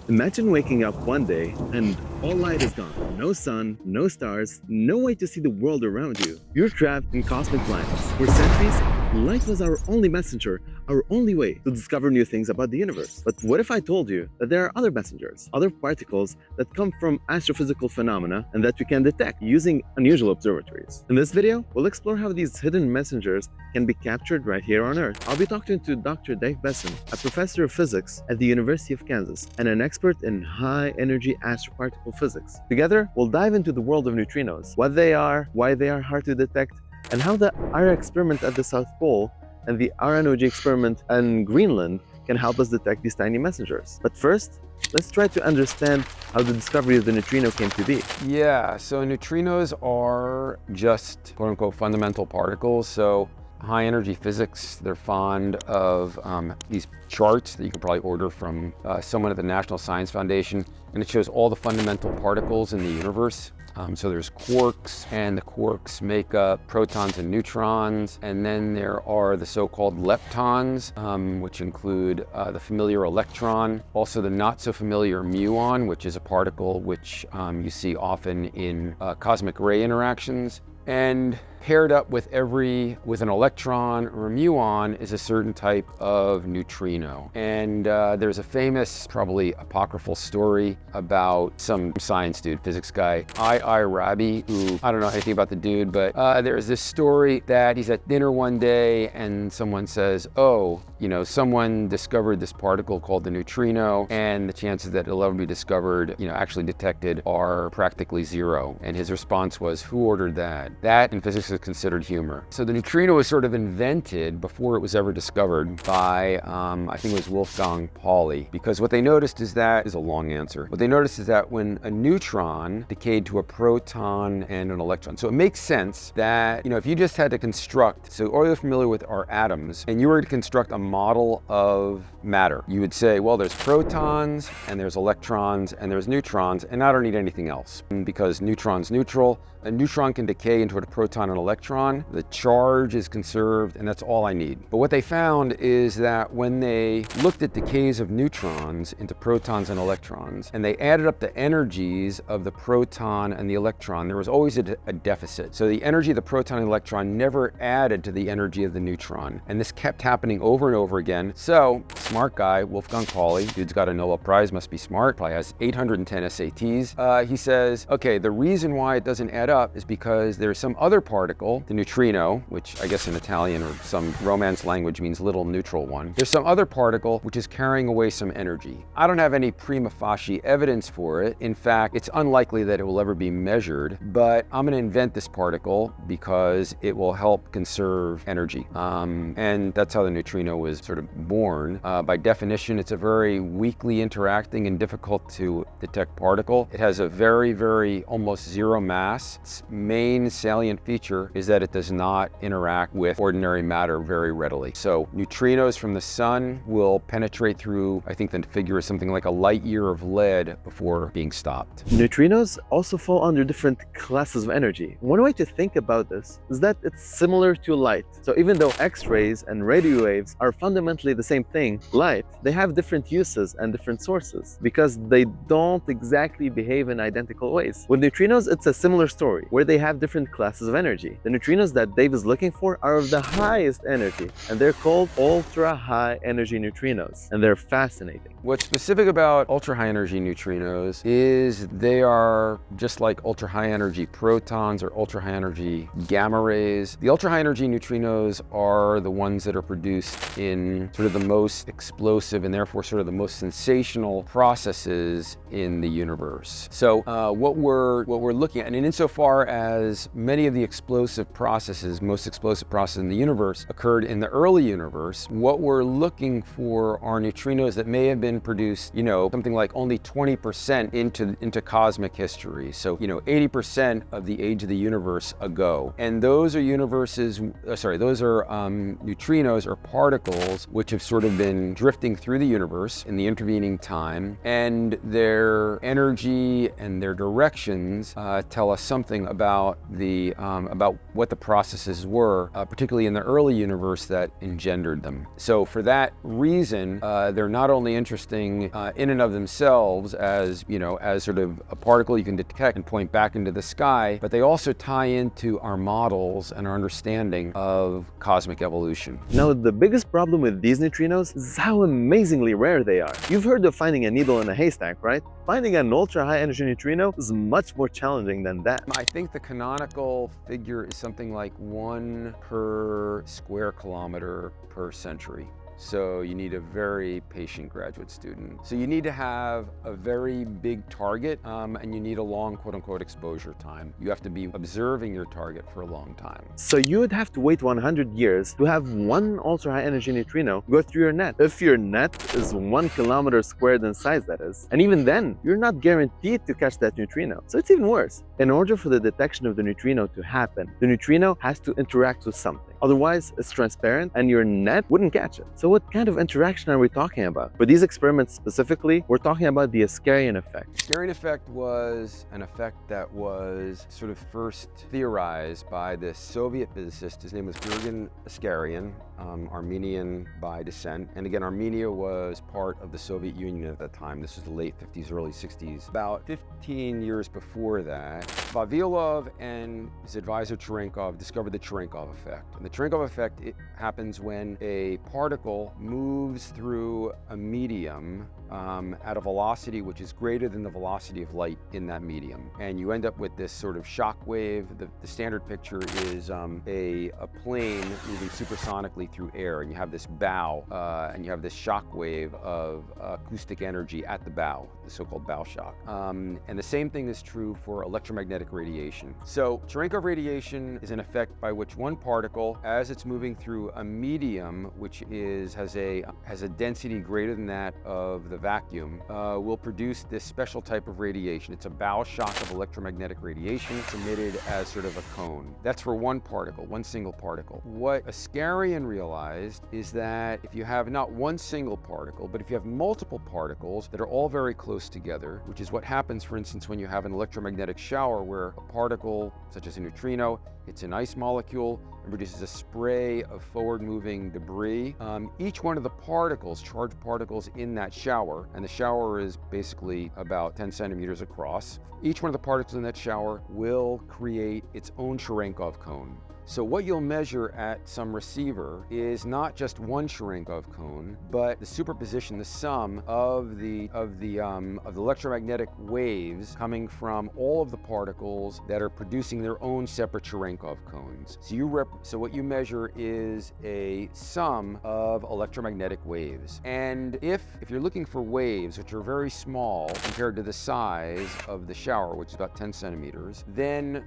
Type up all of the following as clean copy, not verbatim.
Imagine waking up one day and all light is gone. No sun, no stars, no way to see the world around you. You're trapped in cosmic blindness. For centuries, light was our only messenger, our only way to discover new things about the universe. But what if I told you that there are other messengers, other particles that come from astrophysical phenomena and that we can detect using unusual observatories? In this video, we'll explore how these hidden messengers can be captured right here on Earth. I'll be talking to Dr. Dave Besson, a professor of physics at the University of Kansas and an expert in high-energy astroparticle physics. Together, we'll dive into the world of neutrinos, what they are, why they are hard to detect, and how the ARA experiment at the South Pole and the RNOG experiment in Greenland can help us detect these tiny messengers. But first, let's try to understand how the discovery of the neutrino came to be. Yeah, so neutrinos are just quote-unquote fundamental particles. So high energy physics, they're fond of these charts that you can probably order from someone at the National Science Foundation, and it shows all the fundamental particles in the universe. So there's quarks, and the quarks make up protons and neutrons, and then there are the so-called leptons, which include the familiar electron, also the not so familiar muon, which is a particle which you see often in cosmic ray interactions. And paired up with an electron or a muon is a certain type of neutrino. And there's a famous, probably apocryphal story about some science dude, physics guy, I. Rabi, who, I don't know anything about the dude, but there's this story that he's at dinner one day and someone says, oh, you know, someone discovered this particle called the neutrino, and the chances that it'll ever be discovered, you know, actually detected are practically zero. And his response was, who ordered that? That in physics is considered humor. So the neutrino was sort of invented before it was ever discovered by, I think it was Wolfgang Pauli, because what they noticed is that, is a long answer. What they noticed is that when a neutron decayed to a proton and an electron, so it makes sense that, you know, if you just had to construct, so are you familiar with our atoms, and you were to construct a model of matter, you would say, well, there's protons and there's electrons and there's neutrons, and I don't need anything else because neutron's neutral. A neutron can decay into a proton and electron, the charge is conserved, and that's all I need. But what they found is that when they looked at decays of neutrons into protons and electrons, and they added up the energies of the proton and the electron, there was always a deficit. So the energy of the proton and electron never added to the energy of the neutron. And this kept happening over and over again. So, smart guy, Wolfgang Pauli, dude's got a Nobel Prize, must be smart, probably has 810 SATs. He says, okay, the reason why it doesn't add up is because there's some other particle, the neutrino, which I guess in Italian or some Romance language means little neutral one. There's some other particle which is carrying away some energy. I don't have any prima facie evidence for it. In fact, it's unlikely that it will ever be measured, but I'm going to invent this particle because it will help conserve energy. And that's how the neutrino was sort of born. By definition, it's a very weakly interacting and difficult to detect particle. It has a very, very almost zero mass. Its main salient feature is that it does not interact with ordinary matter very readily. So neutrinos from the sun will penetrate through, I think the figure is something like a light year of lead before being stopped. Neutrinos also fall under different classes of energy. One way to think about this is that it's similar to light. So even though X-rays and radio waves are fundamentally the same thing, light, they have different uses and different sources because they don't exactly behave in identical ways. With neutrinos, it's a similar story where they have different classes of energy. The neutrinos that Dave is looking for are of the highest energy, and they're called ultra high energy neutrinos, and they're fascinating. What's specific about ultra high energy neutrinos is they are just like ultra high energy protons or ultra high energy gamma rays. The ultra high energy neutrinos are the ones that are produced in sort of the most explosive and therefore sort of the most sensational processes in the universe. So what we're looking at, and insofar as many of the explosive processes, most explosive processes in the universe occurred in the early universe, what we're looking for are neutrinos that may have been produced, you know, something like only 20% into cosmic history. So, you know, 80% of the age of the universe ago. And those are neutrinos or particles which have sort of been drifting through the universe in the intervening time, and their energy and their directions tell us something about about what the processes were, particularly in the early universe, that engendered them. So for that reason, they're not only interesting in and of themselves as, as sort of a particle you can detect and point back into the sky, but they also tie into our models and our understanding of cosmic evolution. Now, the biggest problem with these neutrinos is how amazingly rare they are. You've heard of finding a needle in a haystack, right? Finding an ultra-high energy neutrino is much more challenging than that. I think the canonical figure is something like 1 per square kilometer per century. So you need a very patient graduate student. So you need to have a very big target, and you need a long quote-unquote exposure time. You have to be observing your target for a long time. So you would have to wait 100 years to have one ultra-high energy neutrino go through your net. If your net is 1 kilometer squared in size, that is. And even then, you're not guaranteed to catch that neutrino. So it's even worse. In order for the detection of the neutrino to happen, the neutrino has to interact with something. Otherwise, it's transparent and your net wouldn't catch it. So what kind of interaction are we talking about? For these experiments specifically, we're talking about the Askaryan effect. Askaryan effect was an effect that was sort of first theorized by the Soviet physicist. His name was Georgian Askaryan, Armenian by descent. And again, Armenia was part of the Soviet Union at that time. This was the late 50s, early 60s. About 15 years before that, Vavilov and his advisor Cherenkov discovered the Cherenkov effect. And the Cherenkov effect, it happens when a particle moves through a medium at a velocity which is greater than the velocity of light in that medium. And you end up with this sort of shock wave. The standard picture is a plane moving supersonically through air, and you have this bow, and you have this shock wave of acoustic energy at the bow, the so-called bow shock. And the same thing is true for electromagnetic radiation. So Cherenkov radiation is an effect by which one particle, as it's moving through a medium which has a density greater than that of the vacuum, will produce this special type of radiation. It's a bow shock of electromagnetic radiation. It's emitted as sort of a cone. That's for one particle, one single particle. What Askaryan realized is that if you have not one single particle, but if you have multiple particles that are all very close together, which is what happens, for instance, when you have an electromagnetic shower where a particle, such as a neutrino, hits an ice molecule and produces a spray of forward-moving debris. Each one of the particles, charged particles in that shower, and the shower is basically about 10 centimeters across, each one of the particles in that shower will create its own Cherenkov cone. So what you'll measure at some receiver is not just one Cherenkov cone, but the superposition, the sum of the electromagnetic waves coming from all of the particles that are producing their own separate Cherenkov cones. So what you measure is a sum of electromagnetic waves. And if you're looking for waves which are very small compared to the size of the shower, which is about 10 centimeters, then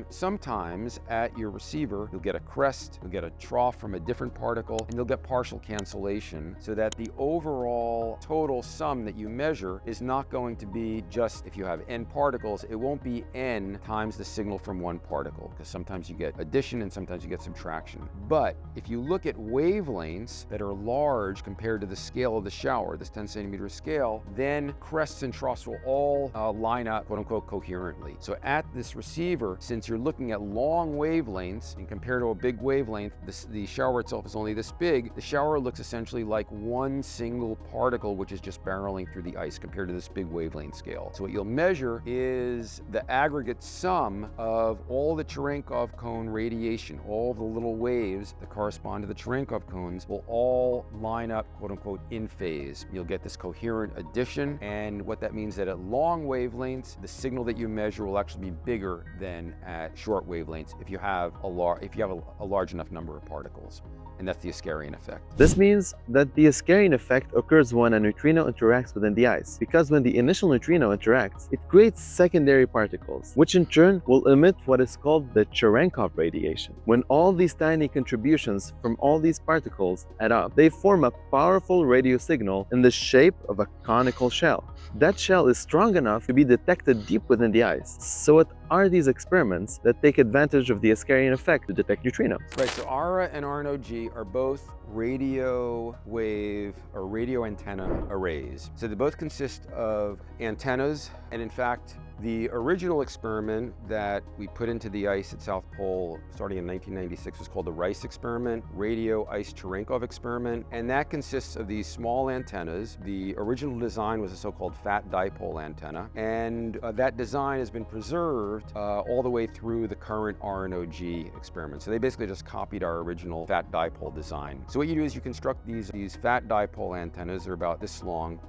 sometimes at your receiver, you'll get a crest, you'll get a trough from a different particle, and you'll get partial cancellation, so that the overall total sum that you measure is not going to be just, if you have n particles, it won't be n times the signal from one particle, because sometimes you get addition and sometimes you get subtraction. But if you look at wavelengths that are large compared to the scale of the shower, this 10 centimeter scale, then crests and troughs will all line up, quote unquote, coherently. So at this receiver, since you're looking at long wavelengths, and compared to a big wavelength, the shower itself is only this big, the shower looks essentially like one single particle which is just barreling through the ice compared to this big wavelength scale. So what you'll measure is the aggregate sum of all the Cherenkov cone radiation, all the little waves that correspond to the Cherenkov cones will all line up, quote unquote, in phase. You'll get this coherent addition, and what that means that at long wavelengths, the signal that you measure will actually be bigger than at short wavelengths if you have a large enough number of particles. And that's the Askaryan effect. This means that the Askaryan effect occurs when a neutrino interacts within the ice, because when the initial neutrino interacts, it creates secondary particles, which in turn will emit what is called the Cherenkov radiation. When all these tiny contributions from all these particles add up, they form a powerful radio signal in the shape of a conical shell. That shell is strong enough to be detected deep within the ice. So what are these experiments that take advantage of the Askaryan effect to detect neutrinos? Right, so ARA and RNOG are both radio wave or radio antenna arrays. So they both consist of antennas, and in fact, The original experiment that we put into the ice at South Pole starting in 1996 was called the RICE experiment, Radio Ice Cherenkov experiment, and that consists of these small antennas. The original design was a so-called fat dipole antenna, and that design has been preserved all the way through the current RNOG experiment. So they basically just copied our original fat dipole design. So what you do is you construct these fat dipole antennas. They're about this long.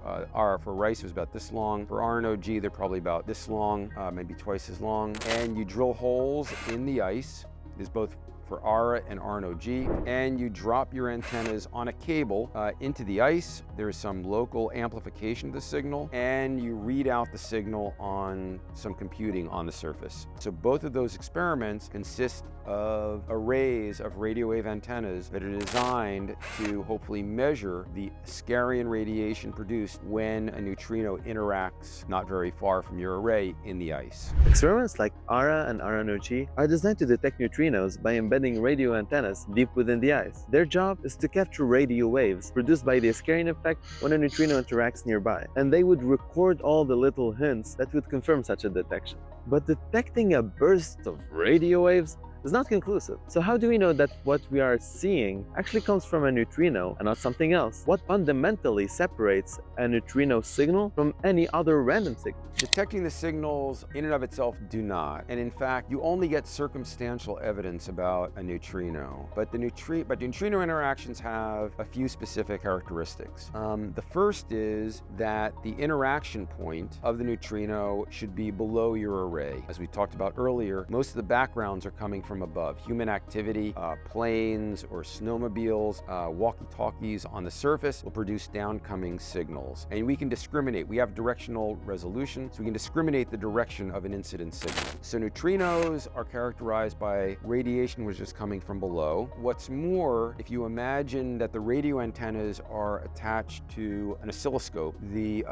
For RICE, it was about this long. For RNOG, they're probably about this long, maybe twice as long. And you drill holes in the ice. There's both for ARA and RNOG, and you drop your antennas on a cable into the ice. There's some local amplification of the signal, and you read out the signal on some computing on the surface. So both of those experiments consist of arrays of radio wave antennas that are designed to hopefully measure the Askaryan radiation produced when a neutrino interacts not very far from your array in the ice. Experiments like ARA and RNOG are designed to detect neutrinos by embedding radio antennas deep within the ice. Their job is to capture radio waves produced by the Askaryan effect when a neutrino interacts nearby, and they would record all the little hints that would confirm such a detection. But detecting a burst of radio waves is not conclusive. So how do we know that what we are seeing actually comes from a neutrino and not something else? What fundamentally separates a neutrino signal from any other random signal? Detecting the signals in and of itself do not. And in fact, you only get circumstantial evidence about a neutrino. But neutrino interactions have a few specific characteristics. The first is that the interaction point of the neutrino should be below your array. As we talked about earlier, most of the backgrounds are coming from above. Human activity, planes or snowmobiles, walkie-talkies on the surface will produce downcoming signals. And we can discriminate. We have directional resolution, so we can discriminate the direction of an incident signal. So neutrinos are characterized by radiation which is coming from below. What's more, if you imagine that the radio antennas are attached to an oscilloscope, the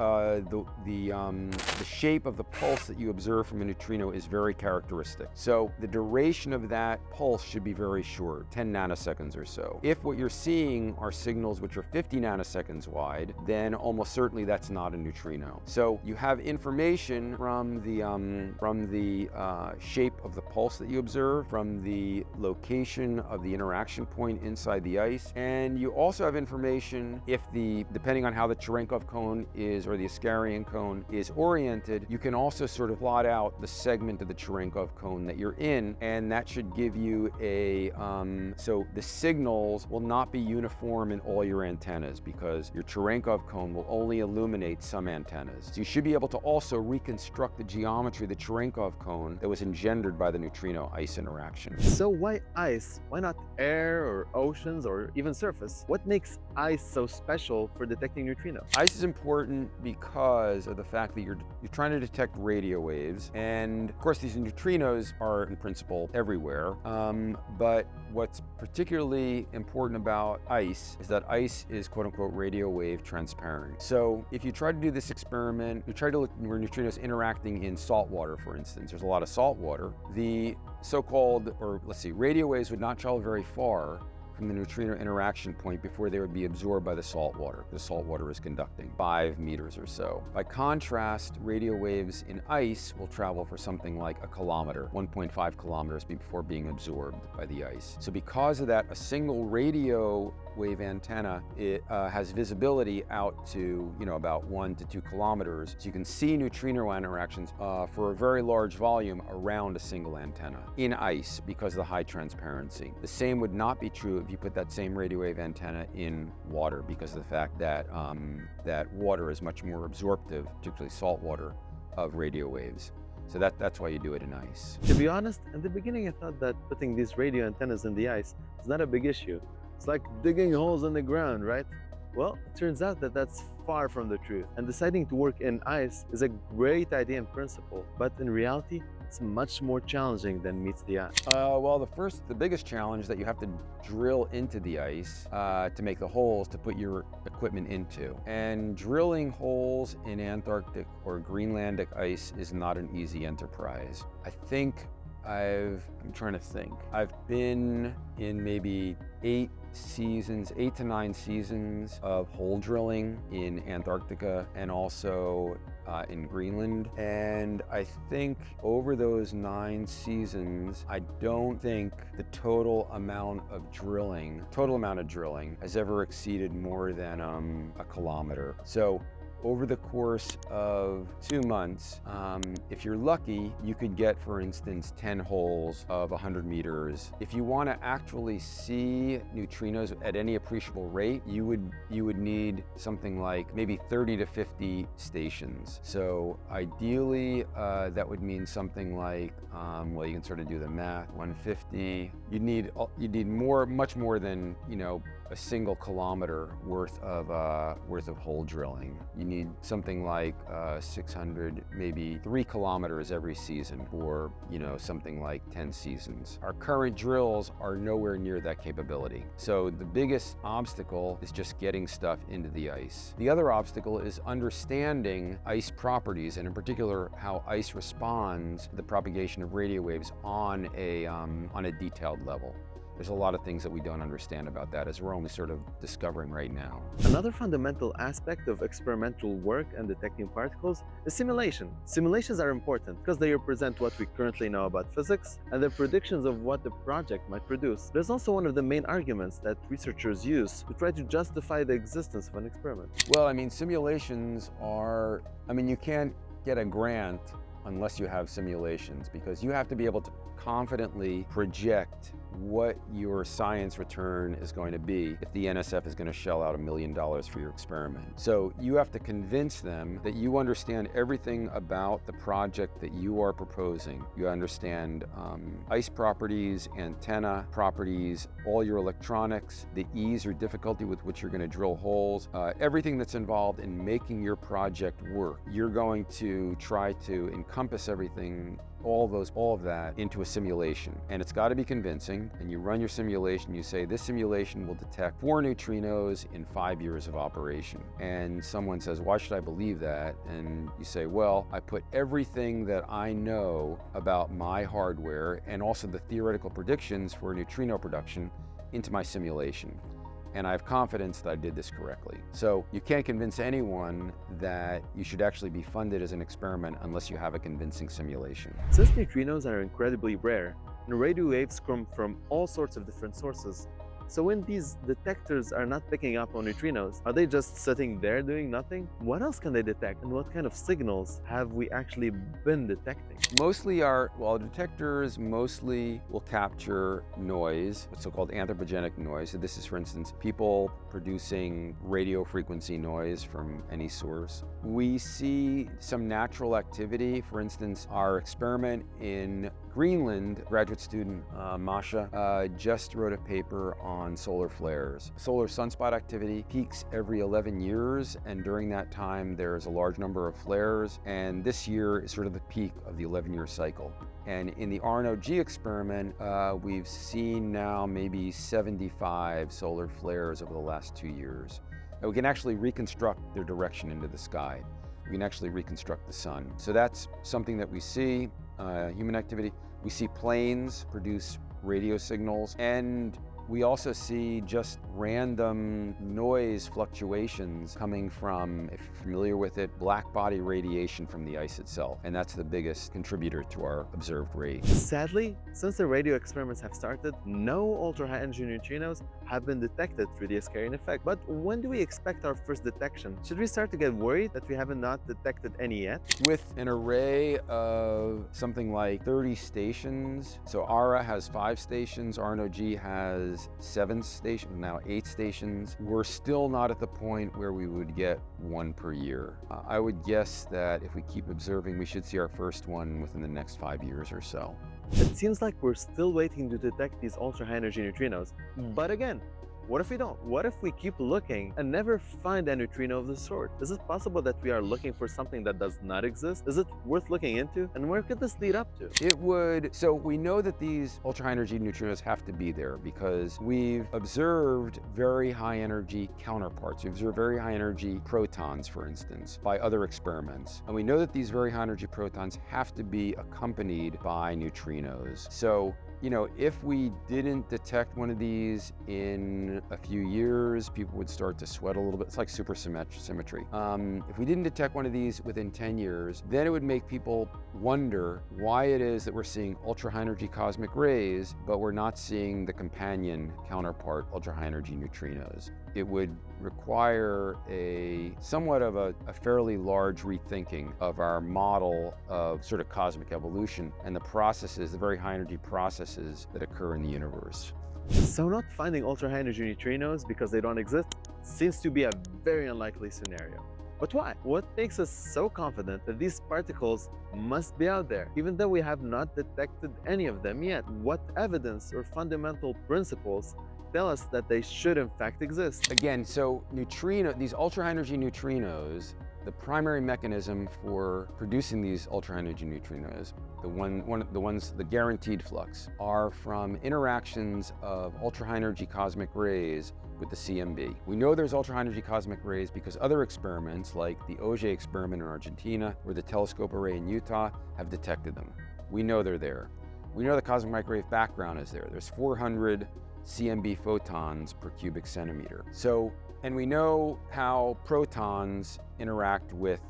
shape of the pulse that you observe from a neutrino is very characteristic. So the duration of that pulse should be very short, 10 nanoseconds or so. If what you're seeing are signals which are 50 nanoseconds wide, then almost certainly that's not a neutrino. So you have information from the shape of the pulse that you observe, from the location of the interaction point inside the ice, and you also have information depending on how the Cherenkov cone is, or the Askaryan cone is oriented, you can also sort of plot out the segment of the Cherenkov cone that you're in, and that should give you so the signals will not be uniform in all your antennas because your Cherenkov cone will only illuminate some antennas. So you should be able to also reconstruct the geometry of the Cherenkov cone that was engendered by the neutrino ice interaction. So why ice? Why not air or oceans or even surface? What makes ice so special for detecting neutrinos? Ice is important because of the fact that you're trying to detect radio waves, and of course these neutrinos are in principle everywhere, but what's particularly important about ice is that ice is quote-unquote radio wave transparent. So if you try to do this experiment, you try to look where neutrinos interacting in salt water, for instance, there's a lot of salt water, the so-called, or let's see, radio waves would not travel very far from the neutrino interaction point before they would be absorbed by the salt water. The salt water is conducting 5 meters or so. By contrast, radio waves in ice will travel for something like a kilometer, 1.5 kilometers before being absorbed by the ice. So because of that, a single radio wave antenna, it has visibility out to about 1 to 2 kilometers. So you can see neutrino interactions for a very large volume around a single antenna in ice because of the high transparency. The same would not be true if you put that same radio wave antenna in water because of the fact that that water is much more absorptive, particularly salt water, of radio waves. So that's why you do it in ice. To be honest, in the beginning I thought that putting these radio antennas in the ice is not a big issue. It's like digging holes in the ground, right? Well, it turns out that that's far from the truth. And deciding to work in ice is a great idea in principle, but in reality, it's much more challenging than meets the eye. Well, the biggest challenge is that you have to drill into the ice to make the holes to put your equipment into. And drilling holes in Antarctic or Greenlandic ice is not an easy enterprise. I'm trying to think. I've been in maybe 8 to 9 seasons of hole drilling in Antarctica and also in Greenland. And I think over those 9 seasons, I don't think the total amount of drilling has ever exceeded more than a kilometer. So over the course of 2 months, if you're lucky, you could get, for instance, 10 holes of 100 meters. If you want to actually see neutrinos at any appreciable rate, you would need something like maybe 30 to 50 stations. So ideally, that would mean something like, well, you can sort of do the math, 150. You'd need much more than, a single kilometer worth of hole drilling. You need something like 600, maybe 3 kilometers every season for, something like 10 seasons. Our current drills are nowhere near that capability. So the biggest obstacle is just getting stuff into the ice. The other obstacle is understanding ice properties, and in particular, how ice responds to the propagation of radio waves on a detailed level. There's a lot of things that we don't understand about that, as we're only sort of discovering right now. Another fundamental aspect of experimental work and detecting particles is simulation. Simulations are important because they represent what we currently know about physics and the predictions of what the project might produce. There's also one of the main arguments that researchers use to try to justify the existence of an experiment. Well, simulations are, you can't get a grant unless you have simulations, because you have to be able to confidently project what your science return is going to be if the NSF is going to shell out $1 million for your experiment. So you have to convince them that you understand everything about the project that you are proposing. You understand ice properties, antenna properties, all your electronics, the ease or difficulty with which you're going to drill holes, everything that's involved in making your project work. You're going to try to encompass everything, all of that into a simulation. And it's got to be convincing. And you run your simulation, you say, this simulation will detect 4 neutrinos in 5 years of operation. And someone says, why should I believe that? And you say, well, I put everything that I know about my hardware and also the theoretical predictions for neutrino production into my simulation. And I have confidence that I did this correctly. So you can't convince anyone that you should actually be funded as an experiment unless you have a convincing simulation. Since neutrinos are incredibly rare, and radio waves come from all sorts of different sources, so when these detectors are not picking up on neutrinos, are they just sitting there doing nothing? What else can they detect, and what kind of signals have we actually been detecting? Detectors mostly will capture noise, so-called anthropogenic noise. So this is, for instance, people producing radio frequency noise from any source. We see some natural activity. For instance, our experiment in Greenland, graduate student Masha just wrote a paper on solar flares. Solar sunspot activity peaks every 11 years, and during that time there's a large number of flares, and this year is sort of the peak of the 11-year cycle. And in the RNOG experiment, we've seen now maybe 75 solar flares over the last 2 years. And we can actually reconstruct their direction into the sky. We can actually reconstruct the sun. So that's something that we see, human activity. We see planes produce radio signals, and we also see just random noise fluctuations coming from, if you're familiar with it, black body radiation from the ice itself. And that's the biggest contributor to our observed rate. Sadly, since the radio experiments have started, no ultra-high energy neutrinos have been detected through the Askaryan Effect. But when do we expect our first detection? Should we start to get worried that we haven't not detected any yet? With an array of something like 30 stations, so ARA has 5 stations, RNOG has 7 stations, now 8 stations. We're still not at the point where we would get 1 per year. I would guess that if we keep observing, we should see our first one within the next 5 years or so. It seems like we're still waiting to detect these ultra-high energy neutrinos. But again, what if we don't? What if we keep looking and never find a neutrino of the sort? Is it possible that we are looking for something that does not exist? Is it worth looking into? And where could this lead up to? It would. So we know that these ultra high energy neutrinos have to be there because we've observed very high energy counterparts. We've observed very high energy protons, for instance, by other experiments. And we know that these very high energy protons have to be accompanied by neutrinos. So you know, if we didn't detect one of these in a few years, people would start to sweat a little bit. It's like supersymmetry. If we didn't detect one of these within 10 years, then it would make people wonder why it is that we're seeing ultra high energy cosmic rays, but we're not seeing the companion counterpart, ultra high energy neutrinos. It would require somewhat of a fairly large rethinking of our model of sort of cosmic evolution and the processes, the very high energy processes that occur in the universe. So not finding ultra-high energy neutrinos because they don't exist seems to be a very unlikely scenario. But why? What makes us so confident that these particles must be out there, even though we have not detected any of them yet? What evidence or fundamental principles tell us that they should in fact exist? Again, so these ultra high energy neutrinos, the primary mechanism for producing these ultra high energy neutrinos, the guaranteed flux, are from interactions of ultra high energy cosmic rays with the CMB. We know there's ultra high energy cosmic rays because other experiments like the Auger experiment in Argentina or the telescope array in Utah have detected them. We know they're there. We know the cosmic microwave background is there. There's 400 CMB photons per cubic centimeter. And we know how protons interact with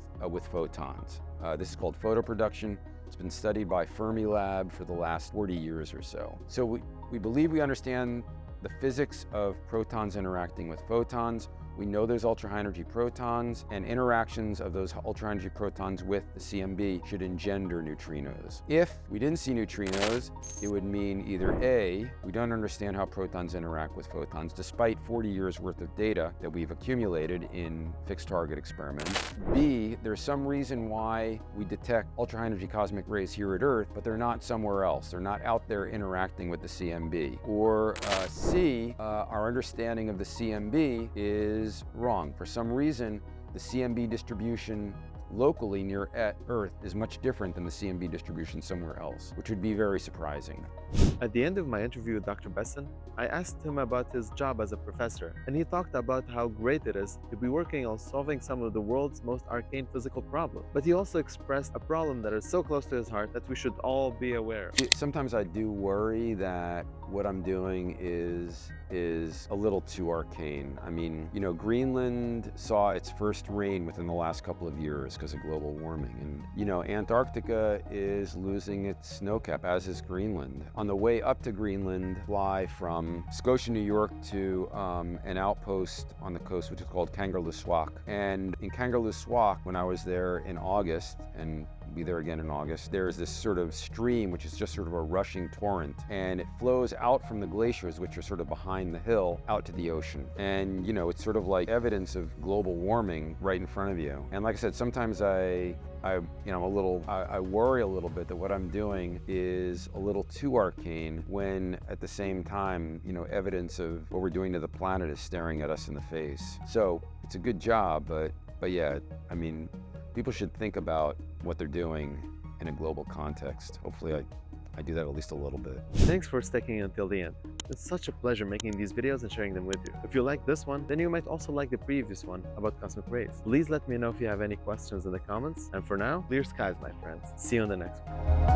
photons. This is called photoproduction. It's been studied by Fermilab for the last 40 years or so. So we believe we understand the physics of protons interacting with photons. We know there's ultra high energy protons, and interactions of those ultra high energy protons with the CMB should engender neutrinos. If we didn't see neutrinos, it would mean either A, we don't understand how protons interact with photons, despite 40 years worth of data that we've accumulated in fixed target experiments. B, there's some reason why we detect ultra high energy cosmic rays here at Earth, but they're not somewhere else. They're not out there interacting with the CMB. Or C, our understanding of the CMB is wrong. For some reason, the CMB distribution locally near Earth is much different than the CMB distribution somewhere else, which would be very surprising. At the end of my interview with Dr. Besson, I asked him about his job as a professor, and he talked about how great it is to be working on solving some of the world's most arcane physical problems. But he also expressed a problem that is so close to his heart that we should all be aware of. Sometimes I do worry that what I'm doing is a little too arcane. I mean, you know, Greenland saw its first rain within the last couple of years because of global warming. And, you know, Antarctica is losing its snowcap, as is Greenland. On the way up to Greenland, fly from Scotia, New York to an outpost on the coast, which is called Kangerlussuaq. And in Kangerlussuaq, when I was there in August, and be there again in August, there's this sort of stream, which is just sort of a rushing torrent, and it flows out from the glaciers, which are sort of behind the hill, out to the ocean. And, you know, it's sort of like evidence of global warming right in front of you. And like I said, sometimes I worry a little bit that what I'm doing is a little too arcane, when at the same time, you know, evidence of what we're doing to the planet is staring at us in the face. So it's a good job, but yeah, I mean, people should think about what they're doing in a global context. Hopefully I do that at least a little bit. Thanks for sticking until the end. It's such a pleasure making these videos and sharing them with you. If you like this one, then you might also like the previous one about cosmic rays. Please let me know if you have any questions in the comments. And for now, clear skies, my friends. See you on the next one.